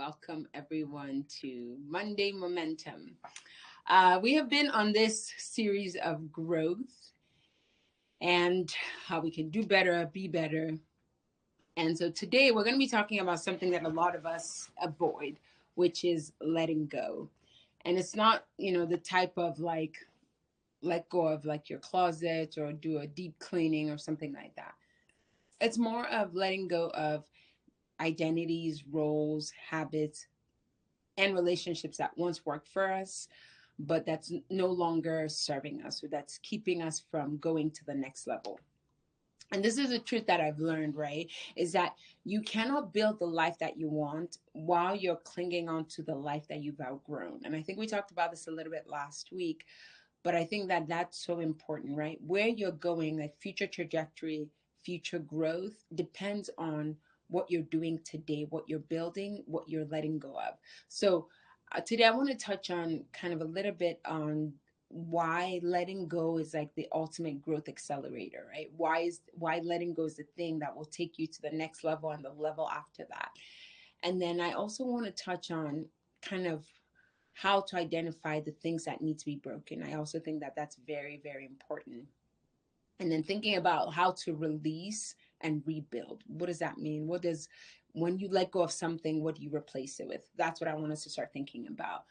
welcome everyone to Monday Momentum. We have been on this series of growth and how we can do better, be better. And so today we're going to be talking about something that a lot of us avoid, which is letting go. And it's not, the type of like let go of like your closet or do a deep cleaning or something like that. It's more of letting go of identities, roles, habits, and relationships that once worked for us, but that's no longer serving us or that's keeping us from going to the next level. And this is a truth that I've learned, right? Is that you cannot build the life that you want while you're clinging on to the life that you've outgrown. And I think we talked about this a little bit last week, but I think that that's so important, right? Where you're going, like future trajectory, future growth depends on what you're doing today, what you're building, what you're letting go of. So today I want to touch on kind of a little bit on why letting go is like the ultimate growth accelerator, right? Why letting go is the thing that will take you to the next level and the level after that. And then I also want to touch on kind of how to identify the things that need to be broken. I also think that that's very, very important. And then thinking about how to release and rebuild. What does that mean? When you let go of something, what do you replace it with? That's what I want us to start thinking about.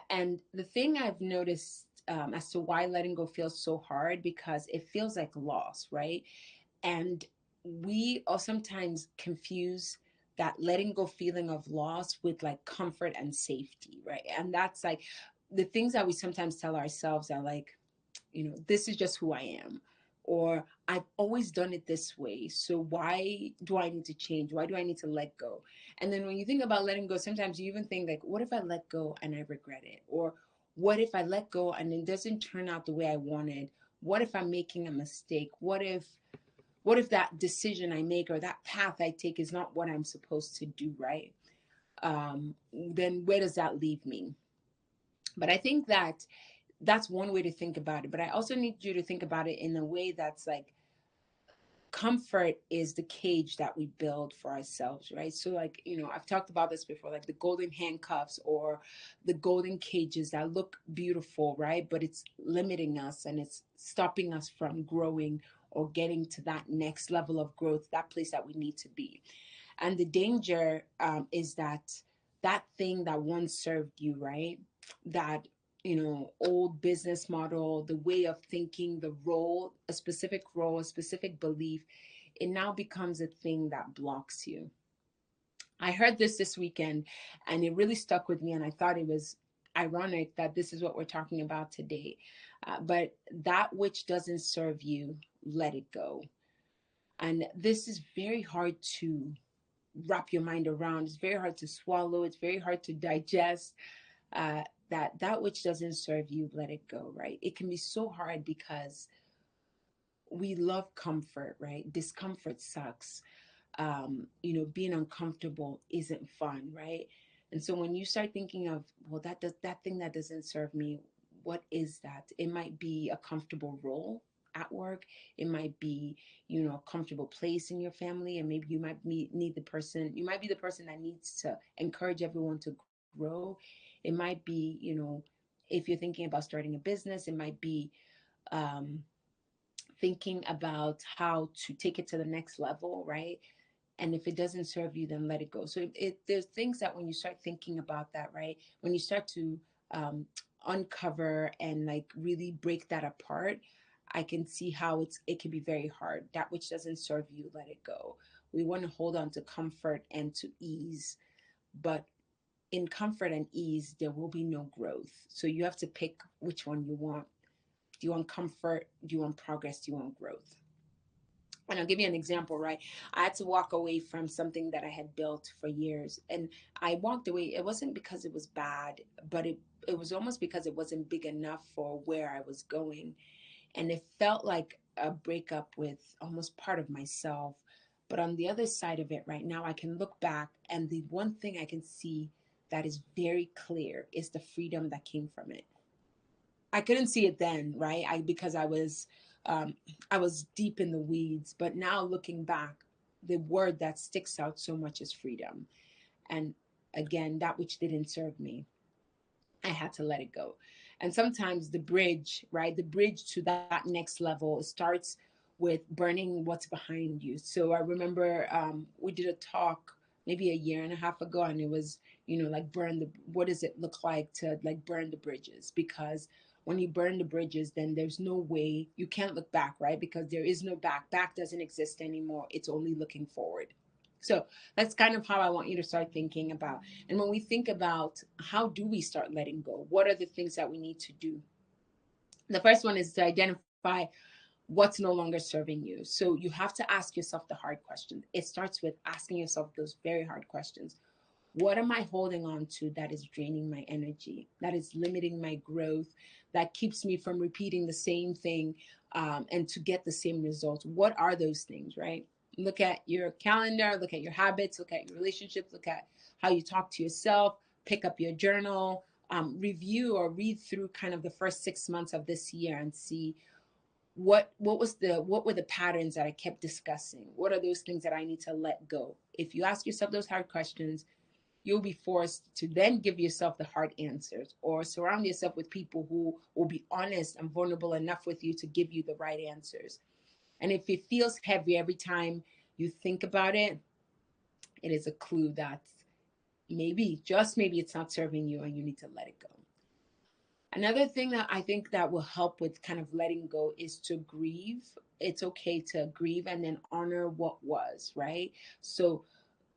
And the thing I've noticed as to why letting go feels so hard, because it feels like loss, right? And we all sometimes confuse that letting go feeling of loss with like comfort and safety, right? And that's like the things that we sometimes tell ourselves are like, this is just who I am. Or I've always done it this way. So why do I need to change? Why do I need to let go? And then when you think about letting go, sometimes you even think like, what if I let go and I regret it? Or what if I let go and it doesn't turn out the way I wanted? What if I'm making a mistake? What if that decision I make or that path I take is not what I'm supposed to do, right? Then where does that leave me? But I think that that's one way to think about it. But I also need you to think about it in a way that's like comfort is the cage that we build for ourselves, right? So, like, I've talked about this before, like the golden handcuffs or the golden cages that look beautiful, right? But it's limiting us and it's stopping us from growing or getting to that next level of growth, that place that we need to be. And the danger is that that thing that once served you, right? That old business model, the way of thinking, the role, a specific role, a specific belief, it now becomes a thing that blocks you. I heard this weekend and it really stuck with me, and I thought it was ironic that this is what we're talking about today. But that which doesn't serve you, let it go. And this is very hard to wrap your mind around. It's very hard to swallow. It's very hard to digest. That which doesn't serve you, let it go, right? It can be so hard because we love comfort, right? Discomfort sucks. Being uncomfortable isn't fun, right? And so when you start thinking of, well, that thing that doesn't serve me, what is that? It might be a comfortable role at work. It might be, a comfortable place in your family, and maybe you might need the person. You might be the person that needs to encourage everyone to grow. It might be, if you're thinking about starting a business, it might be um, thinking about how to take it to the next level, right? And if it doesn't serve you, then let it go. So there's things that when you start thinking about that, right, when you start to um, uncover and like really break that apart, I can see how it can be very hard. That which doesn't serve you, let it go. We want to hold on to comfort and to ease, but in comfort and ease, there will be no growth. So you have to pick which one you want. Do you want comfort? Do you want progress? Do you want growth? And I'll give you an example, right? I had to walk away from something that I had built for years. And I walked away. It wasn't because it was bad, but it was almost because it wasn't big enough for where I was going. And it felt like a breakup with almost part of myself. But on the other side of it right now, I can look back, and the one thing I can see that is very clear is the freedom that came from it. I couldn't see it then, right? Because um, I was deep in the weeds. But now looking back, the word that sticks out so much is freedom. And again, that which didn't serve me, I had to let it go. And sometimes the bridge, right? The bridge to that next level starts with burning what's behind you. So I remember we did a talk maybe a year and a half ago, and it was, like burn the, what does it look like to like burn the bridges? Because when you burn the bridges, then there's no way, you can't look back, right? Because there is no back. Back doesn't exist anymore. It's only looking forward. So that's kind of how I want you to start thinking about. And when we think about how do we start letting go, what are the things that we need to do? The first one is to identify what's no longer serving you. So you have to ask yourself the hard questions. It starts with asking yourself those very hard questions. What am I holding on to that is draining my energy, that is limiting my growth, that keeps me from repeating the same thing and to get the same results? What are those things, right? Look at your calendar, look at your habits, look at your relationships, look at how you talk to yourself, pick up your journal, review or read through kind of the first 6 months of this year and see what were the patterns that I kept discussing. What are those things that I need to let go? If you ask yourself those hard questions, you'll be forced to then give yourself the hard answers, or surround yourself with people who will be honest and vulnerable enough with you to give you the right answers. And if it feels heavy every time you think about it, it is a clue that maybe, just maybe, it's not serving you and you need to let it go. Another thing that I think that will help with kind of letting go is to grieve. It's okay to grieve and then honor what was, right? So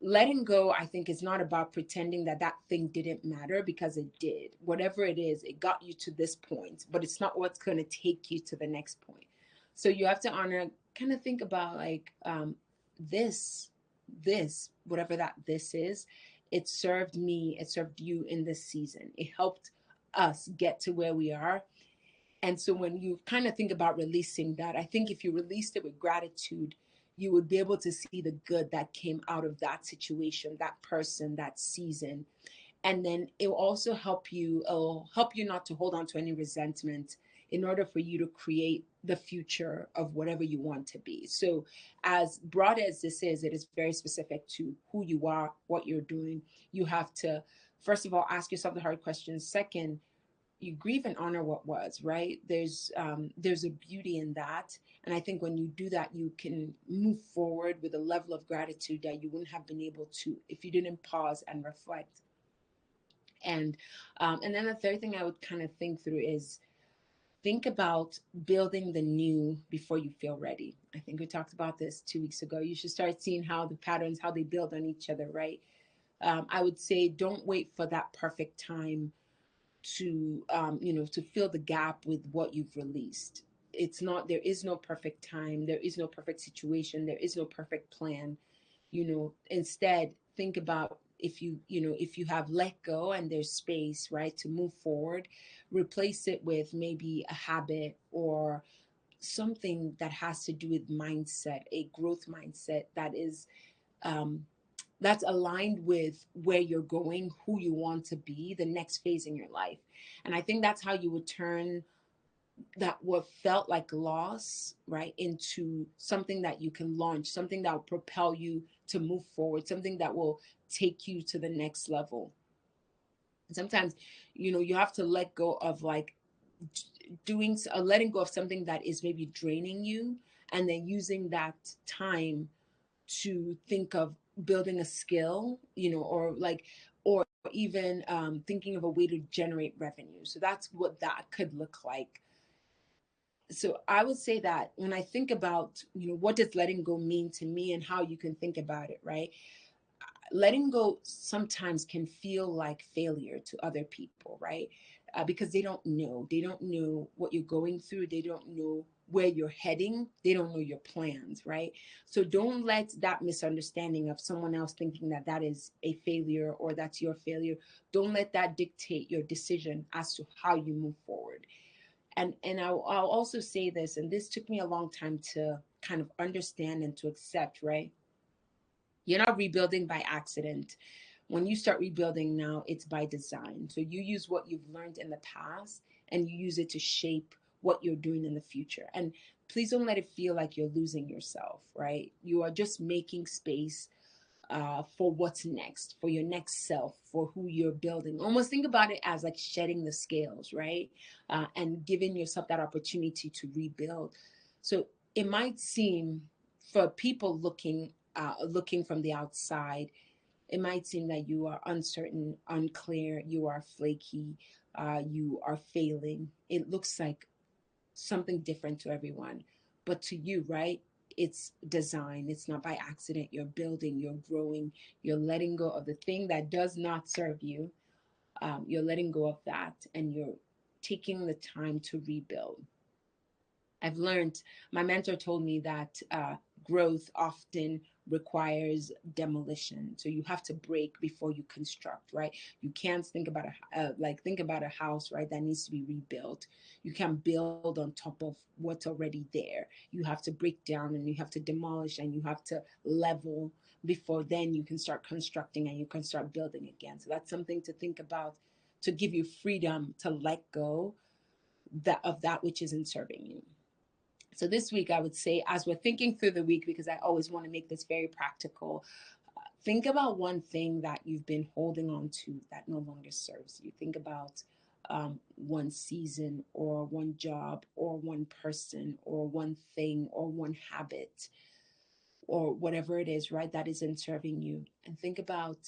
letting go, I think, is not about pretending that that thing didn't matter, because it did. Whatever it is, it got you to this point, but it's not what's going to take you to the next point. So you have to honor, kind of think about like this, whatever that this is, it served me, it served you in this season. It helped us get to where we are. And so when you kind of think about releasing that, I think if you released it with gratitude, you would be able to see the good that came out of that situation, that person, that season. And then it will also it'll help you not to hold on to any resentment in order for you to create the future of whatever you want to be. So as broad as this is, it is very specific to who you are, what you're doing. You have to, first of all, ask yourself the hard questions. Second, you grieve and honor what was, right? There's a beauty in that. And I think when you do that, you can move forward with a level of gratitude that you wouldn't have been able to if you didn't pause and reflect. And then the third thing I would kind of think through is think about building the new before you feel ready. I think we talked about this 2 weeks ago. You should start seeing how the patterns, how they build on each other, right? I would say don't wait for that perfect time to fill the gap with what you've released. It's not, there is no perfect time, there is no perfect situation, there is no perfect plan. Instead, think about, if you have let go and there's space, right, to move forward, replace it with maybe a habit or something that has to do with mindset, a growth mindset that is um, that's aligned with where you're going, who you want to be, the next phase in your life. And I think that's how you would turn that what felt like loss, right, into something that you can launch, something that will propel you to move forward, something that will take you to the next level. And sometimes, you have to let go of like letting go of something that is maybe draining you, and then using that time to think of building a skill, or even thinking of a way to generate revenue. So that's what that could look like. So I would say that when I think about, what does letting go mean to me and how you can think about it, right? Letting go sometimes can feel like failure to other people, right? Because they don't know what you're going through, they don't know where you're heading, they don't know your plans, right? So don't let that misunderstanding of someone else thinking that that is a failure or that's your failure, don't let that dictate your decision as to how you move forward. And I'll also say this, and this took me a long time to kind of understand and to accept, right? You're not rebuilding by accident. When you start rebuilding now, it's by design. So you use what you've learned in the past and you use it to shape what you're doing in the future. And please don't let it feel like you're losing yourself, right? You are just making space for what's next, for your next self, for who you're building. Almost think about it as like shedding the scales, right? And giving yourself that opportunity to rebuild. So it might seem, for people looking from the outside, it might seem that you are uncertain, unclear, you are flaky, you are failing. It looks like something different to everyone. But to you, right? It's design. It's not by accident. You're building, you're growing, you're letting go of the thing that does not serve you. You're letting go of that and you're taking the time to rebuild. I've learned, my mentor told me that growth often requires demolition. So you have to break before you construct, right? You can't think about a house, right, that needs to be rebuilt. You can't build on top of what's already there. You have to break down and you have to demolish and you have to level before then you can start constructing and you can start building again. So that's something to think about, to give you freedom to let go of that which isn't serving you. So this week, I would say, as we're thinking through the week, because I always want to make this very practical, think about one thing that you've been holding on to that no longer serves you. Think about one season or one job or one person or one thing or one habit or whatever it is, right, that isn't serving you. And think about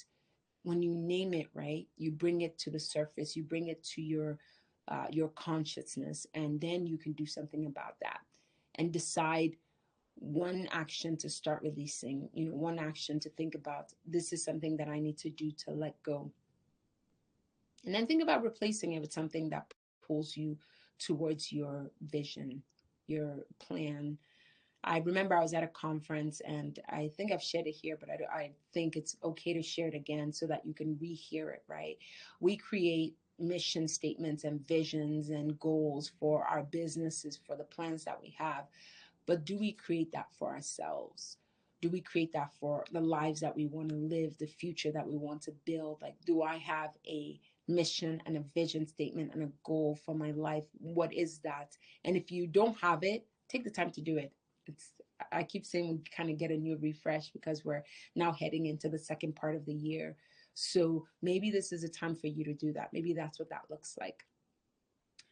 when you name it, right, you bring it to the surface, you bring it to your consciousness, and then you can do something about that and decide one action to start releasing, one action to think about, this is something that I need to do to let go. And then think about replacing it with something that pulls you towards your vision, your plan. I remember I was at a conference, and I think I've shared it here, but I think it's okay to share it again so that you can rehear it, right? We create mission statements and visions and goals for our businesses, for the plans that we have. But do we create that for ourselves? Do we create that for the lives that we want to live, the future that we want to build? Like, do I have a mission and a vision statement and a goal for my life? What is that? And if you don't have it, take the time to do it. It's I keep saying we kind of get a new refresh because we're now heading into the second part of the year. So maybe this is a time for you to do that. Maybe that's what that looks like.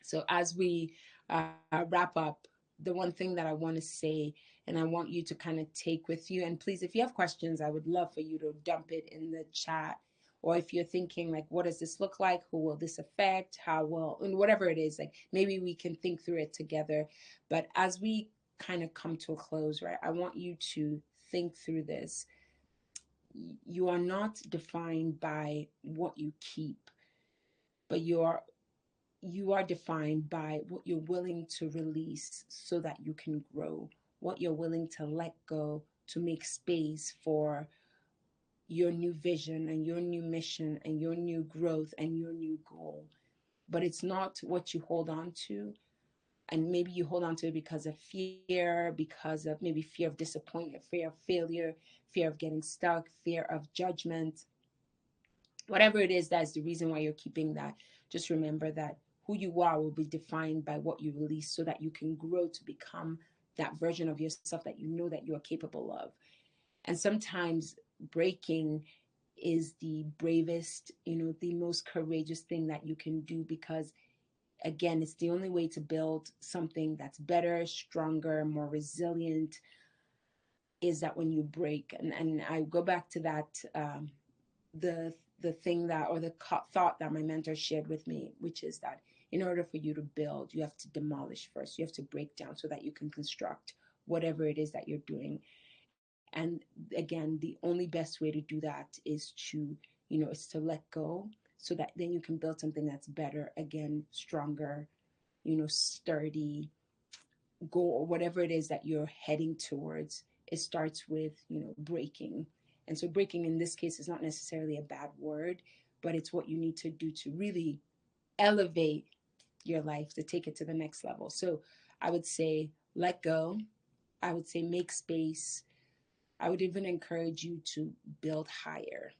So as we wrap up, the one thing that I want to say, and I want you to kind of take with you, and please, if you have questions, I would love for you to dump it in the chat. Or if you're thinking like, what does this look like? Who will this affect? How will, and whatever it is, like maybe we can think through it together. But as we kind of come to a close, right, I want you to think through this. You are not defined by what you keep, but you are defined by what you're willing to release so that you can grow, what you're willing to let go to make space for your new vision and your new mission and your new growth and your new goal. But it's not what you hold on to. And maybe you hold on to it because of fear, because of maybe fear of disappointment, fear of failure, fear of getting stuck, fear of judgment. Whatever it is, that's the reason why you're keeping that. Just remember that who you are will be defined by what you release so that you can grow to become that version of yourself that you know that you are capable of. And sometimes breaking is the bravest, the most courageous thing that you can do, because again, it's the only way to build something that's better, stronger, more resilient, is that when you break. And I go back to that, the thing that, or the thought that my mentor shared with me, which is that in order for you to build, you have to demolish first. You have to break down so that you can construct whatever it is that you're doing. And again, the only best way to do that is to let go, so that then you can build something that's better, again, stronger, sturdy, goal, or whatever it is that you're heading towards. It starts with breaking. And so breaking in this case is not necessarily a bad word, but it's what you need to do to really elevate your life, to take it to the next level. So I would say let go. I would say make space. I would even encourage you to build higher,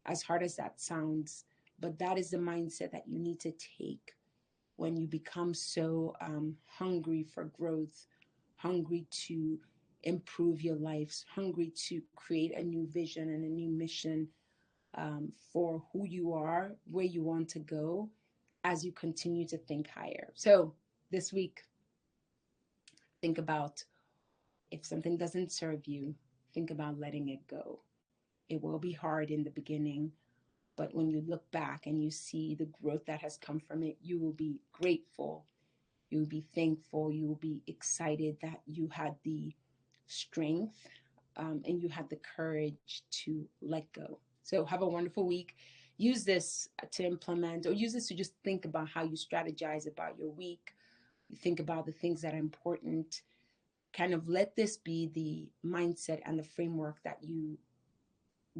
as hard as that sounds. But that is the mindset that you need to take when you become so hungry for growth, hungry to improve your lives, hungry to create a new vision and a new mission for who you are, where you want to go as you continue to think higher. So this week, think about if something doesn't serve you, think about letting it go. It will be hard in the beginning, but when you look back and you see the growth that has come from it, you will be grateful. You will be thankful. You will be excited that you had the strength and you had the courage to let go. So, have a wonderful week. Use this to implement, or use this to just think about how you strategize about your week. You think about the things that are important. Kind of let this be the mindset and the framework that you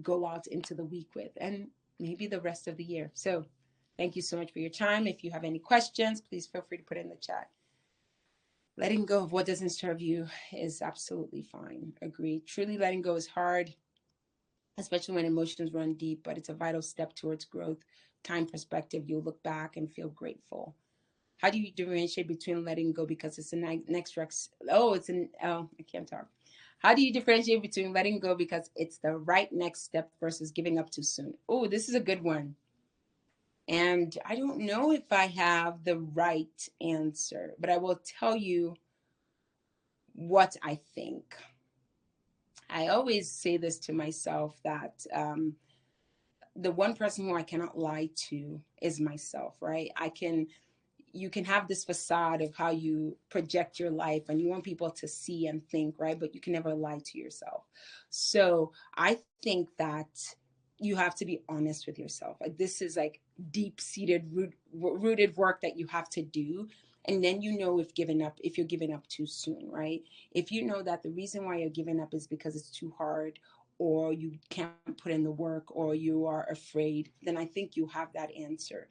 go out into the week with, and maybe the rest of the year. So, thank you so much for your time. If you have any questions, please feel free to put it in the chat. Letting go of what doesn't serve you is absolutely fine. Agreed. Truly letting go is hard, especially when emotions run deep, but it's a vital step towards growth. Time perspective, you'll look back and feel grateful. How do you differentiate between letting go because it's a next rex? Oh, it's an, oh, I can't talk. How do you differentiate between letting go because it's the right next step versus giving up too soon? Oh, this is a good one. And I don't know if I have the right answer, but I will tell you what I think. I always say this to myself that the one person who I cannot lie to is myself, right? You can have this facade of how you project your life and you want people to see and think, right? But you can never lie to yourself. So I think that you have to be honest with yourself. Like this is like deep seated, rooted work that you have to do. And then you know if you're giving up too soon, right? If you know that the reason why you're giving up is because it's too hard or you can't put in the work or you are afraid, then I think you have that answer.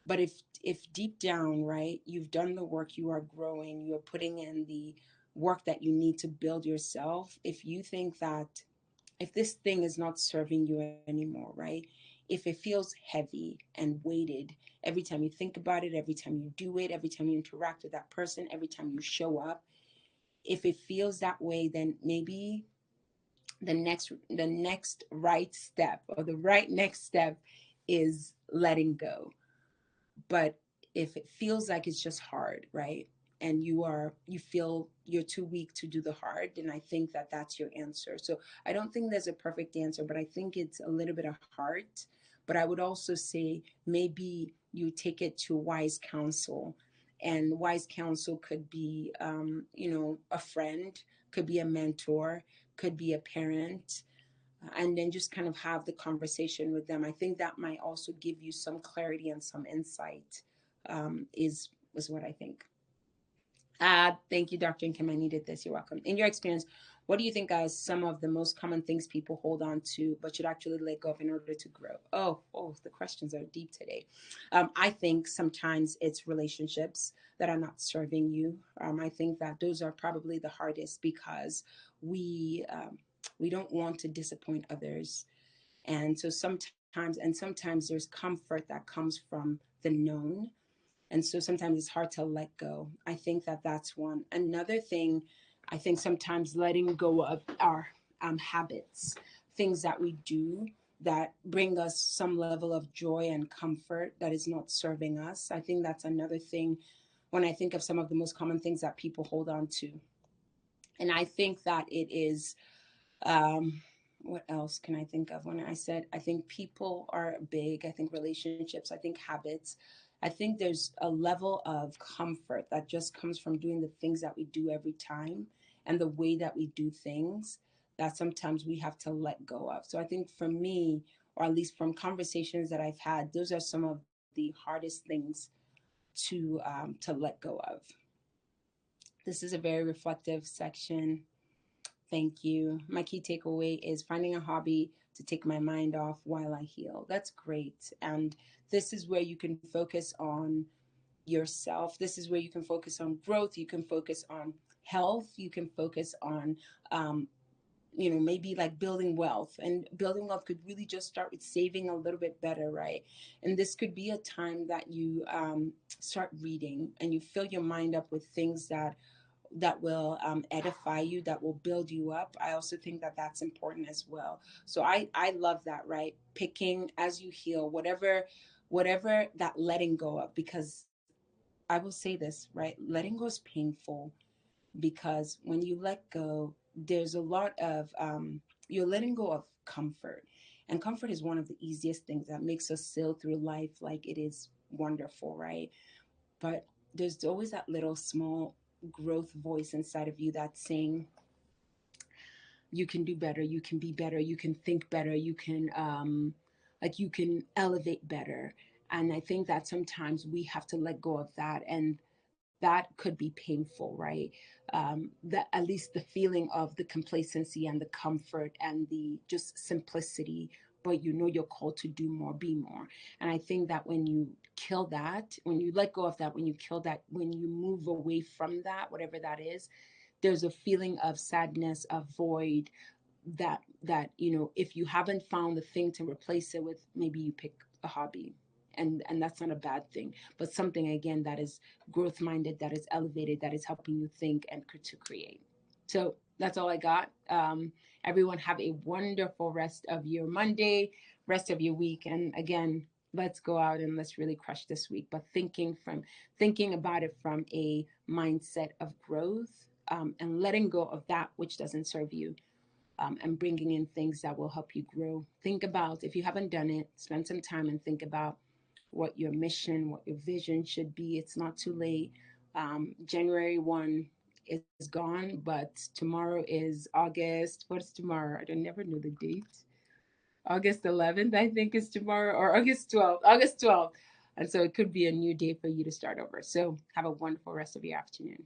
But if deep down, right, you've done the work, you are growing, you're putting in the work that you need to build yourself, if you think that if this thing is not serving you anymore, right? If it feels heavy and weighted every time you think about it, every time you do it, every time you interact with that person, every time you show up, if it feels that way, then maybe the next right step or the right next step is letting go. But if it feels like it's just hard, right, and you feel you're too weak to do the hard, then I think that that's your answer. So I don't think there's a perfect answer, but I think it's a little bit of heart. But I would also say maybe you take it to wise counsel, and wise counsel could be a friend, could be a mentor, could be a parent, and then just kind of have the conversation with them. I think that might also give you some clarity and some insight. Is what I think. Thank you, Dr. and Kim. I needed this. You're welcome. In your experience, what do you think are some of the most common things people hold on to but should actually let go of in order to grow? Oh, the questions are deep today. I think sometimes it's relationships that are not serving you. I think that those are probably the hardest because we don't want to disappoint others, and so sometimes there's comfort that comes from the known, and so sometimes it's hard to let go. I think that that's one. Another thing, I think sometimes letting go of our habits, things that we do that bring us some level of joy and comfort that is not serving us. I think that's another thing when I think of some of the most common things that people hold on to. And I think that it is what else can I think of when I said I think people are big, I think relationships, I think habits. I think there's a level of comfort that just comes from doing the things that we do every time and the way that we do things that sometimes we have to let go of. So I think for me, or at least from conversations that I've had, those are some of the hardest things to let go of. This is a very reflective section. Thank you. My key takeaway is finding a hobby to take my mind off while I heal. That's great. And this is where you can focus on yourself. This is where you can focus on growth. You can focus on health. You can focus on, maybe like building wealth. And building wealth could really just start with saving a little bit better, right? And this could be a time that you start reading and you fill your mind up with things that edify you, that will build you up. I also think that that's important as well. So I love that, right? Picking as you heal, whatever that letting go of, because I will say this, right? Letting go is painful, because when you let go, there's a lot of you're letting go of comfort, and comfort is one of the easiest things that makes us sail through life like it is wonderful, right? But there's always that little small growth voice inside of you that's saying you can do better, you can be better, you can think better, you can you can elevate better. And I think that sometimes we have to let go of that, and that could be painful, right? That at least the feeling of the complacency and the comfort and the just simplicity, but you know you're called to do more, be more. And I think that when you kill that, when you let go of that, when you kill that, when you move away from that, whatever that is, there's a feeling of sadness, of void, that if you haven't found the thing to replace it with, maybe you pick a hobby, and that's not a bad thing, but something again that is growth minded, that is elevated, that is helping you think and to create. So that's all I got. Everyone have a wonderful rest of your Monday, rest of your week, and again, let's go out and let's really crush this week, but thinking about it from a mindset of growth, and letting go of that which doesn't serve you, and bringing in things that will help you grow. Think about, if you haven't done it, spend some time and think about what your mission, what your vision should be. It's not too late. January 1 is gone, but tomorrow is August. What's tomorrow? I don't never know the date. August 11th, I think, is tomorrow, or August 12th. August 12th. And so it could be a new day for you to start over. So have a wonderful rest of your afternoon.